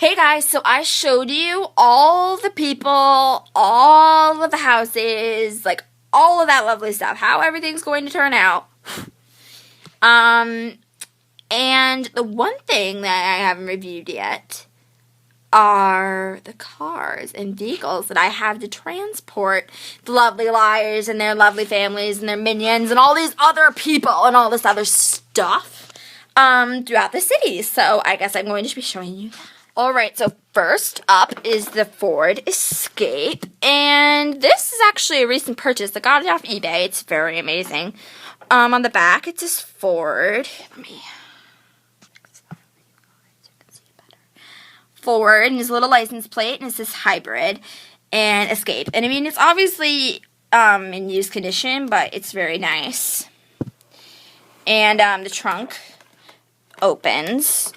Hey guys, so I showed you all the people, all of the houses, like all of that lovely stuff, how everything's going to turn out. And the one thing that I haven't reviewed yet are the cars and vehicles that I have to transport the lovely liars and their lovely families and their minions and all these other people and all this other stuff throughout the city. So I guess I'm going to be showing you that. Alright, so first up is the Ford Escape, and this is actually a recent purchase. I got it off eBay. It's very amazing. On the back, it says Ford. Let me fix that for you guys so you can see it better. Ford, and his little license plate, and it says Hybrid, and Escape. And I mean, it's obviously in used condition, but it's very nice. And the trunk opens.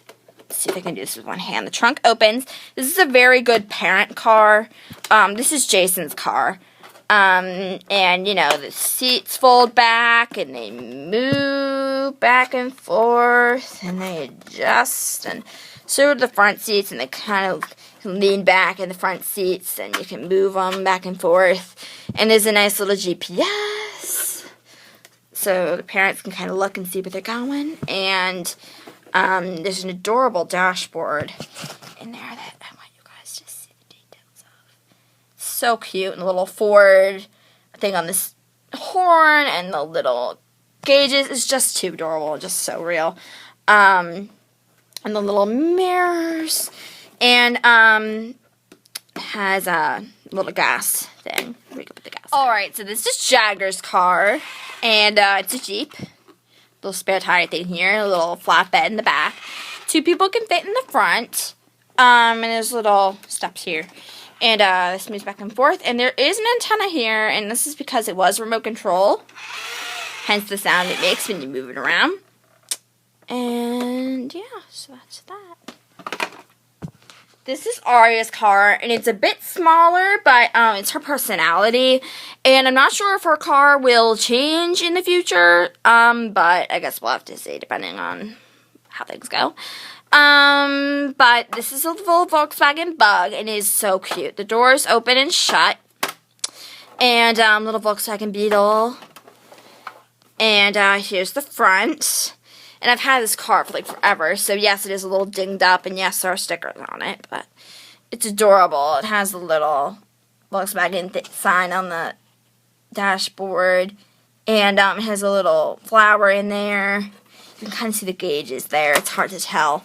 See if I can do this with one hand. The trunk opens. This is a very good parent car. This is Jason's car. And, you know, the seats fold back, and they move back and forth, and they adjust, and so do the front seats, and they kind of lean back in the front seats, and you can move them back and forth. And there's a nice little GPS, so the parents can kind of look and see where they're going. And there's an adorable dashboard in there that I want you guys to see the details of. So cute, and a little Ford thing on this horn, and the little gauges. It's just too adorable, just so real. And the little mirrors, and has a little gas thing. We can put the gas. Alright, so this is Jagger's car, and it's a Jeep. Little spare tire thing here, a little flatbed in the back. Two people can fit in the front, and there's little steps here. And this moves back and forth, and there is an antenna here, and this is because it was remote control, hence the sound it makes when you move it around. And yeah, so that's that. This is Aria's car, and it's a bit smaller, but it's her personality. And I'm not sure if her car will change in the future, but I guess we'll have to see depending on how things go. But this is a little Volkswagen Bug, and it is so cute. The doors open and shut. And little Volkswagen Beetle. And here's the front. And I've had this car for like forever, so yes, it is a little dinged up, and yes, there are stickers on it, but it's adorable. It has a little Volkswagen sign on the dashboard, and it has a little flower in there. You can kind of see the gauges there. It's hard to tell.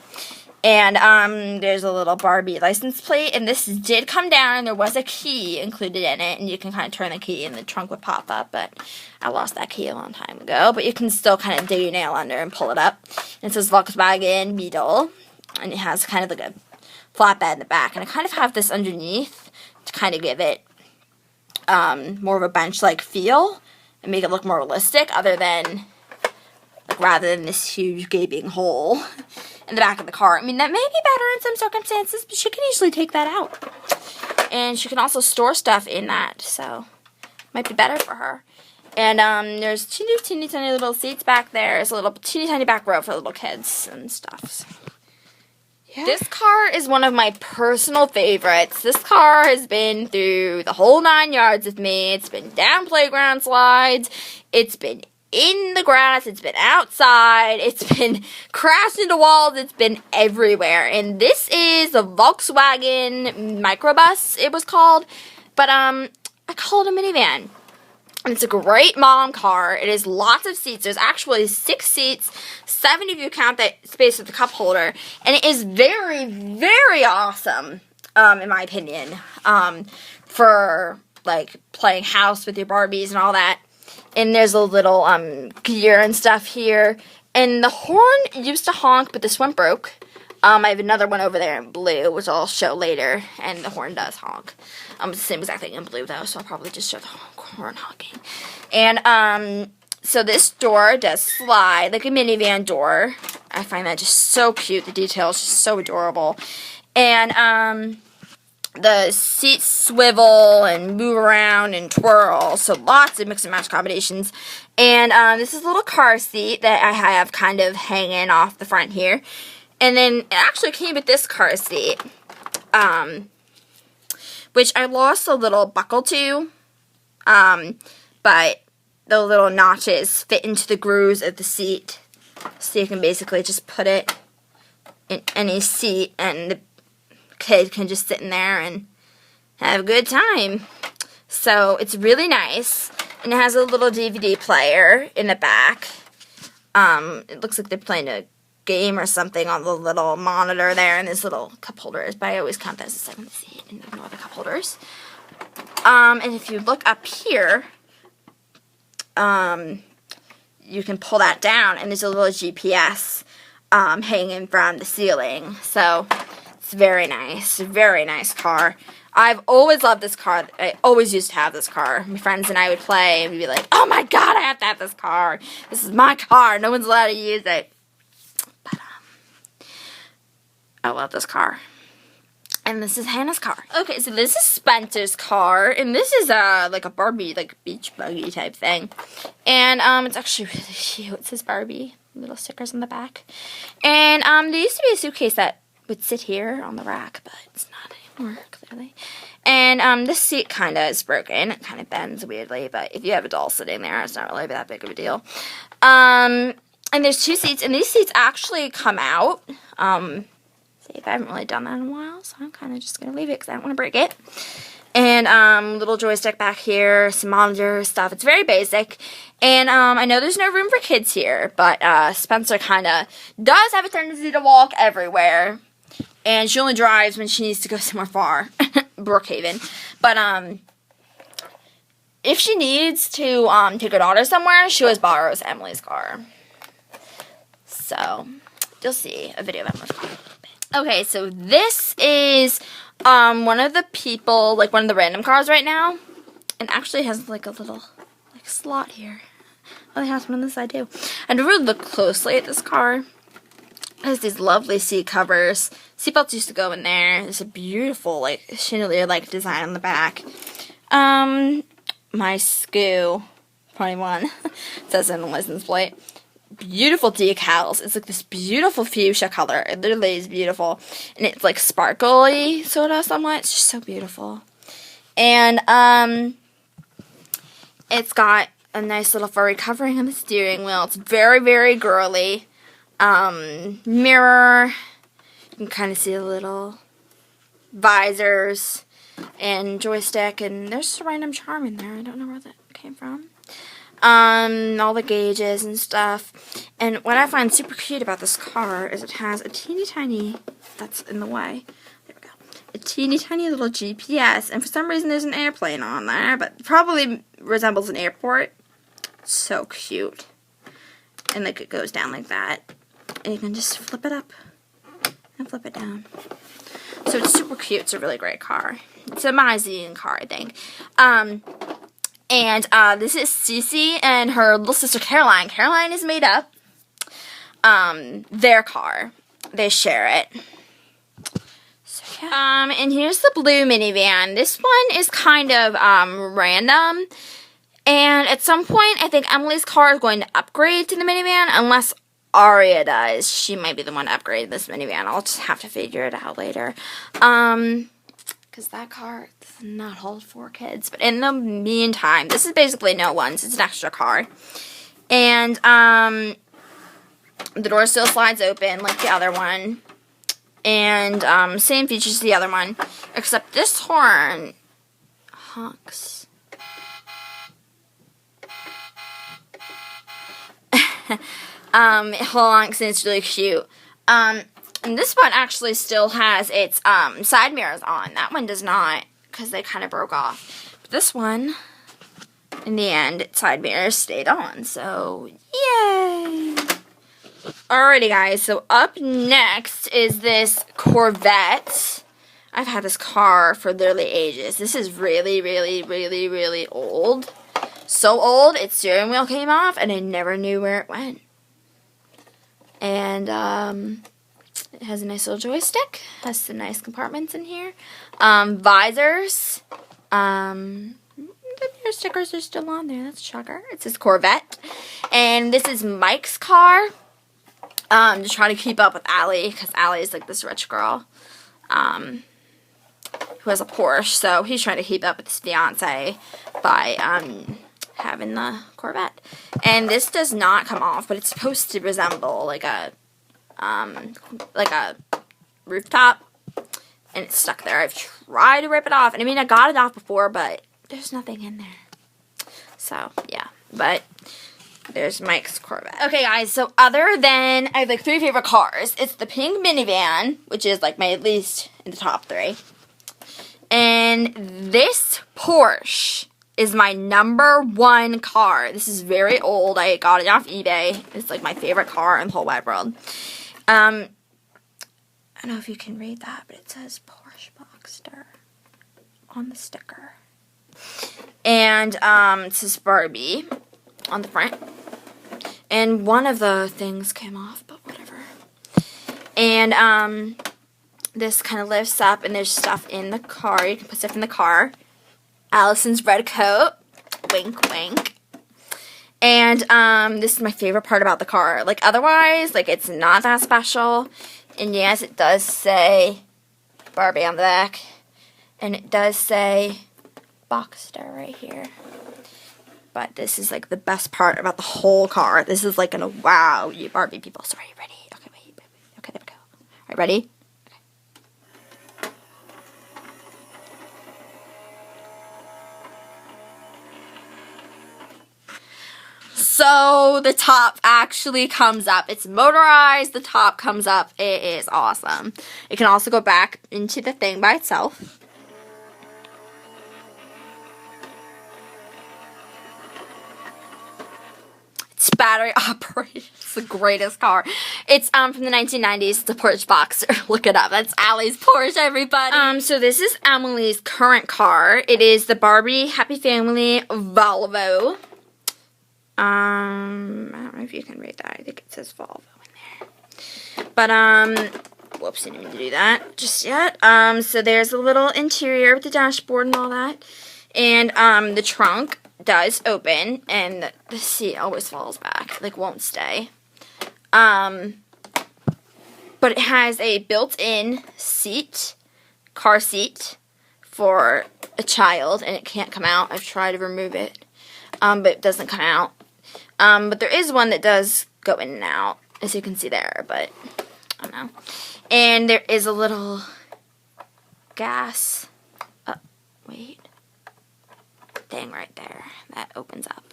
And there's a little Barbie license plate, and this did come down, and there was a key included in it, and you can kind of turn the key, and the trunk would pop up, but I lost that key a long time ago. But you can still kind of dig your nail under and pull it up. And it says Volkswagen Beetle, and it has kind of like a flatbed in the back, and I kind of have this underneath to kind of give it more of a bench-like feel and make it look more realistic, other than rather than this huge gaping hole in the back of the car. I mean, that may be better in some circumstances, but she can easily take that out. And she can also store stuff in that, so might be better for her. And there's teeny tiny little seats back there. There's a little teeny tiny back row for little kids and stuff. So. Yeah. This car is one of my personal favorites. This car has been through the whole 9 yards with me. It's been down playground slides. It's been in the grass, it's been outside, it's been crashed into walls, it's been everywhere. And this is a Volkswagen Microbus, it was called, but I call it a minivan. And it's a great mom car. It has lots of seats. There's actually 6 seats, 7 if you count that space with the cup holder. And it is very, very awesome, in my opinion, for like playing house with your Barbies and all that. And there's a little gear and stuff here. And the horn used to honk, but this one broke. I have another one over there in blue, which I'll show later. And the horn does honk. It's the same exact thing in blue, though, so I'll probably just show the horn honking. And so this door does slide like a minivan door. I find that just so cute. The detail is just so adorable. And the seats swivel and move around and twirl, so lots of mix and match combinations. And this is a little car seat that I have kind of hanging off the front here. And then it actually came with this car seat. which I lost a little buckle to, but the little notches fit into the grooves of the seat, so you can basically just put it in any seat and the kid can just sit in there and have a good time. So it's really nice, and it has a little DVD player in the back. It looks like they're playing a game or something on the little monitor there, and there's little cup holders, but I always count that as a second seat and ignore the cup holders. And if you look up here, you can pull that down, and there's a little GPS hanging from the ceiling. So it's very nice car. I've always loved this car. I always used to have this car. My friends and I would play, and we'd be like, oh my god, I have to have this car. This is my car. No one's allowed to use it. But, I love this car. And this is Hannah's car. Okay, so this is Spencer's car, and this is like a Barbie, like beach buggy type thing. And it's actually really cute. It says Barbie, little stickers on the back. And there used to be a suitcase that would sit here on the rack, but it's not anymore, clearly. And this seat kind of is broken. It kind of bends weirdly, but if you have a doll sitting there, it's not really that big of a deal. And there's two seats, and these seats actually come out. I haven't really done that in a while, so I'm kind of just going to leave it because I don't want to break it. And little joystick back here, some monitor stuff. It's very basic. And I know there's no room for kids here, but Spencer kind of does have a tendency to walk everywhere. And she only drives when she needs to go somewhere far, Brookhaven. But if she needs to take her daughter somewhere, she always borrows Emily's car. So you'll see a video of Emily's car. Okay, so this is one of the people, like one of the random cars right now. And actually has like a little like slot here. Oh, it has one on this side too. I never looked closely at this car. It has these lovely seat covers. Seatbelts used to go in there. There's a beautiful like chandelier like design on the back. My SCOO 21 says in the license plate. Beautiful decals. It's like this beautiful fuchsia color. It literally is beautiful. And it's like sparkly sort of somewhat. It's just so beautiful. And it's got a nice little furry covering on the steering wheel. It's very, very girly. Mirror. You can kind of see the little visors and joystick. And there's just a random charm in there. I don't know where that came from. All the gauges and stuff. And what I find super cute about this car is it has a teeny tiny, that's in the way, there we go, a teeny tiny little GPS, and for some reason there's an airplane on there, but probably resembles an airport. So cute. And like it goes down like that, and you can just flip it up and flip it down. So it's super cute. It's a really great car. It's a Mazine car, I think. And this is Cece and her little sister Caroline. Caroline is made up. Their car. They share it. So, yeah. And here's the blue minivan. This one is kind of random. And at some point, I think Emily's car is going to upgrade to the minivan. Unless Aria does. She might be the one to upgrade this minivan. I'll just have to figure it out later. Because that car does not hold 4 kids. But in the meantime, this is basically no one's. It's an extra car. And the door still slides open like the other one. And same features as the other one. Except this horn honks. It honks and it's really cute. And this one actually still has its side mirrors on. That one does not, because they kind of broke off. But this one, in the end, its side mirrors stayed on. So, yay! Alrighty, guys. So up next is this Corvette. I've had this car for literally ages. This is really, really, really, really old. So old, its steering wheel came off, and I never knew where it went. And, it has a nice little joystick. Has some nice compartments in here. Visors. The mirror stickers are still on there. That's a shocker. It says Corvette. And this is Mike's car. Just trying to keep up with Allie, because Allie is like this rich girl. who has a Porsche, so he's trying to keep up with his fiance by having the Corvette. And this does not come off, but it's supposed to resemble like a rooftop, and it's stuck there. I've tried to rip it off, and I mean I got it off before, but there's nothing in there. So yeah, but there's Mike's Corvette. Okay, guys, so other than, I have like 3 favorite cars. It's the pink minivan, which is like my at least in the top 3. And this Porsche is my number 1 car. This is very old. I got it off eBay. It's like my favorite car in the whole wide world. I don't know if you can read that, but it says Porsche Boxster on the sticker. And it says Barbie on the front. And one of the things came off, but whatever. And this kind of lifts up, and there's stuff in the car. You can put stuff in the car. Allison's red coat. Wink, wink. And this is my favorite part about the car. Like, otherwise, like, it's not that special. And yes, it does say Barbie on the back. And it does say Boxster right here. But this is like the best part about the whole car. This is like gonna wow you Barbie people. So are you ready? Okay, wait. Okay, there we go. Alright, ready? Okay. So the top actually comes up. It's motorized. The top comes up. It is awesome. It can also go back into the thing by itself. It's battery operated. It's the greatest car. It's from the 1990s. It's a Porsche Boxster. Look it up. That's Allie's Porsche, everybody. So this is Emily's current car. It is the Barbie Happy Family Volvo. I don't know if you can read that. I think it says Volvo in there. But whoops, didn't mean to do that just yet. So there's a little interior with the dashboard and all that. And the trunk does open, and the seat always falls back, like won't stay. But it has a built-in seat, car seat for a child, and it can't come out. I've tried to remove it, but it doesn't come out. But there is one that does go in and out, as you can see there, but I don't know. And there is a little gas, thing right there that opens up.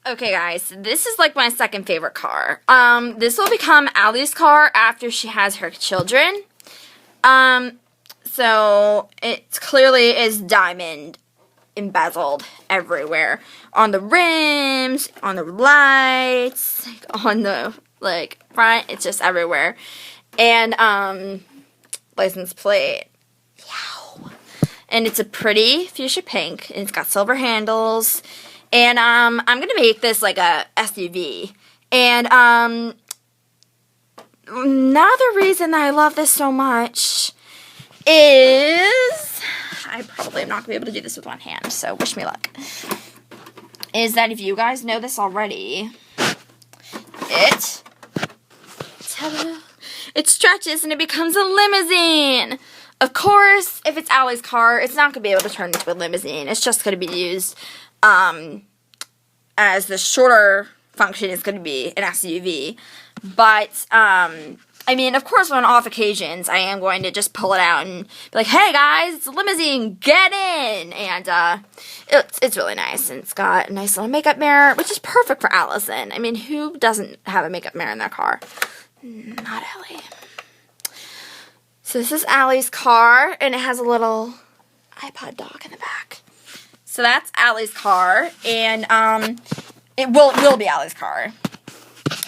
Okay, guys, this is like my second favorite car. This will become Allie's car after she has her children. So it clearly is diamond embezzled everywhere. On the rims, on the lights, on the front, it's just everywhere. And license plate. And it's a pretty fuchsia pink, and it's got silver handles. And I'm gonna make this like a SUV. And another reason that I love this so much is, I probably am not gonna be able to do this with one hand, so wish me luck. Is that if you guys know this already, it stretches and it becomes a limousine. Of course, if it's Allie's car, it's not going to be able to turn into a limousine. It's just going to be used as the shorter function is going to be an SUV. But, I mean, of course, on off occasions, I am going to just pull it out and be like, hey, guys, it's a limousine, get in! And it's really nice, and it's got a nice little makeup mirror, which is perfect for Allison. I mean, who doesn't have a makeup mirror in their car? Not Allie. So this is Allie's car, and it has a little iPod dock in the back. So that's Allie's car, and it will be Allie's car.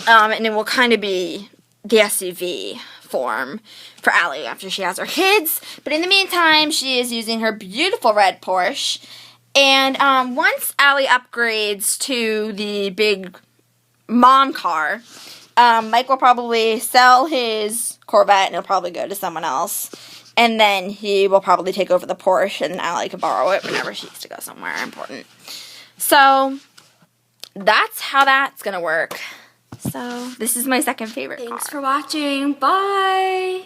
And it will kind of be the SUV form for Allie after she has her kids. But in the meantime, she is using her beautiful red Porsche. And once Allie upgrades to the big mom car, Mike will probably sell his Corvette, and he'll probably go to someone else. And then he will probably take over the Porsche, and Allie can borrow it whenever she needs to go somewhere important. So that's how that's going to work. So this is my second favorite car. Thanks for watching. Bye!